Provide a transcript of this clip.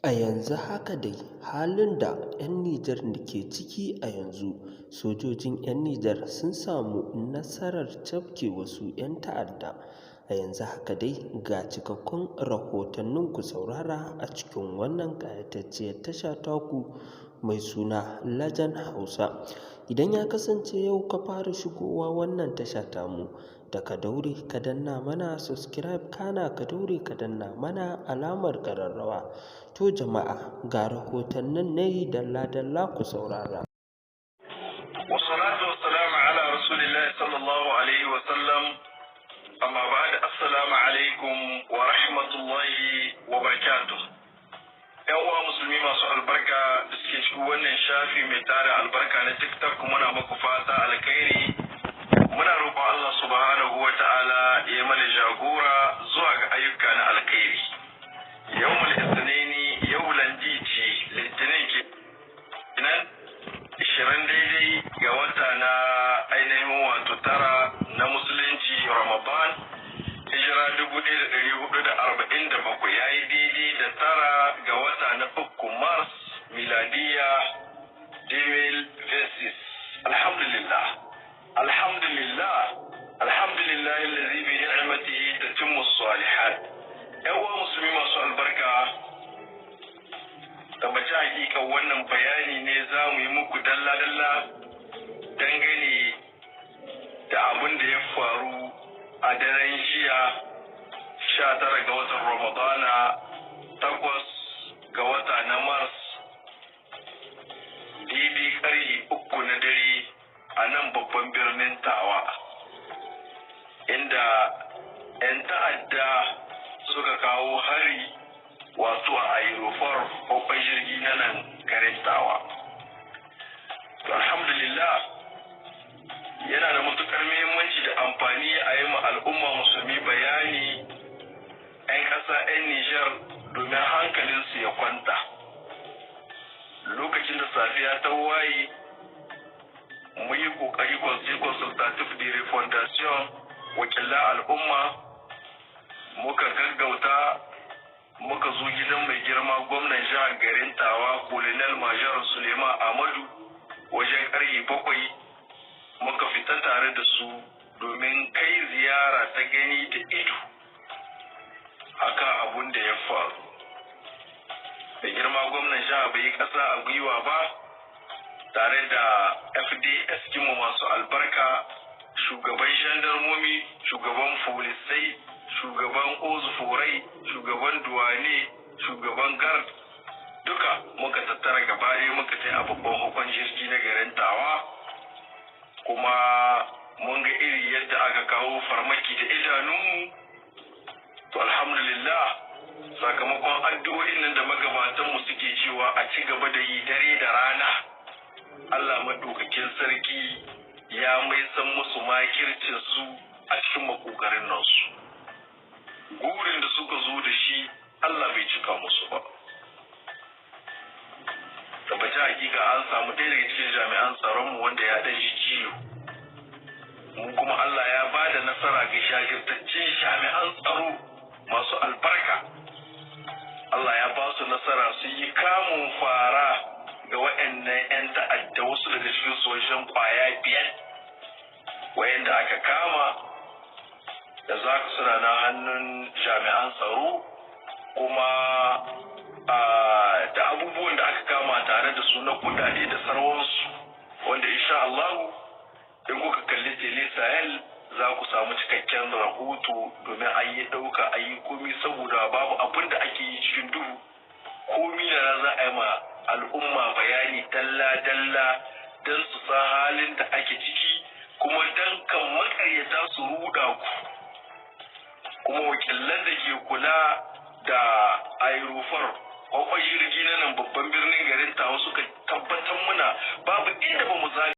A yanzu haka dai halin da 'yan Nijar ke ciki a yanzu, sojojin 'yan Nijar sun samu nasarar cafke wasu 'yan ta'adda. A yanzu haka dai ga cikakkun rahotannin ku saurara a cikin wannan ƙayatacciyar tasha taku mai suna Legend Hausa. Idan ya kasance yau ka fara shigowa wannan tasha tamu, da ka daure ka danna mana subscribe, kana ka daure ka danna mana alamar ƙararrawa. To jama'a, ga rahotannin ne dalla-dalla ku saurara. Wassalatu wassalamu ala rasulillahi sallallahu alaihi wa sallam. Amma ba'da, assalamu alaikum wa rahmatullahi wa barakatuh. Yan uwa musulmi masu albarka da suke cikin wannan shafi mai tara albarka na TikTok, muna muku fata alkhairi. Muna roƙon Allah subhanahu wa ta'ala ya mana jagora zuwa ga ayyuka na alkhairi. Yawmul Ithnaini, yau Landici, Litinin kenan 20 daidai ga wata na ainihin wato tara na musulunci Ramadan, hijira 1447, yayi daidai da tara ga wata na 3 Mars miladiya 2026. Alhamdulillah, alhamdulillah, alhamdulillah allazi bi ni'matihi tatimmu as-salihat. Yan uwa musulmi masu albarka, tabbaci hakika wannan bayani ne za mu yi muku dalla-dalla dangane da abin da ya faru a daren jiya 19 ga watan Ramadana, 8 ga wata na Mars, daidai ƙarfe 3 na dare a nan babban birnin Tawa, inda 'yan ta'adda suka kawo hari wato a aerofar babban jirgi na nan garin Tawa. Alhamdulillah, yana da matukar muhimmanci da amfani a yi ma al'umma musulmi bayani 'yan ƙasa 'yan Nijar domin hankalinsu ya kwanta. Lokacin da safiya ta waye, mu yi ƙoƙari consultative de refondation wakilan al'umma, muka gaggauta muka zo gidan mai girma gwamnan jihar garin Tawa, Colonel Major Suleiman Ahmadu, wajen ƙarfe 7 muka fita tare da su domin kai ziyara ta gani da ido akan abun da ya faru. Mai girma gwamnan jihar bai yi ƙasa a gwiwa ba, tare da FDS kinmu masu albarka, shugaban jandarmomi, shugaban folisai, shugaban ozuforai, shugaban duwane, shugaban gard, duka muka tattara gaba ɗaya muka tai a babban hukun jirgi na garin Tawa, kuma mun ga iri yadda aka kawo farmaki da idanunmu. To alhamdulillah, sakamakon addu'o'in nan da magabatanmu suke cewa a ci gaba da yi dare da rana, Allah madaukakin sarki ya mai san musu makircin su a cikin makokarin nasu. Gurin da suka zo da shi Allah bai cika musu ba. Tabbata hakika an samu ɗaya daga cikin jami'an tsaronmu wanda ya ɗan shi ciwo. Mu kuma Allah ya ba da nasara ga shagirtaccen jami'an tsaro masu albarka. Allah ya ba su nasara su yi kamun fara ga waɗannan 'yan ta'adda, wasu daga cikin su wajen ƙwaya 5 wayanda aka kama da za ka suna na hannun jami'an tsaro, kuma da abubuwan da aka kama tare da su na kudade da sarwansu, wanda insha Allah in kuka kalli Tele Sahel za ku samu cikakken rahoto, domin an yi ɗauka an yi komi, saboda babu abin da ake yi cikin duhu. Komi da za a yi ma al'umma bayani dalla-dalla don su san halin da ake ciki, kuma don kan makaryata su ruda ku. Kuma wakilan da ke kula da aerofar kwakwai jirgi na nan babban birnin garin Tawa suka tabbatar muna babu inda ba mu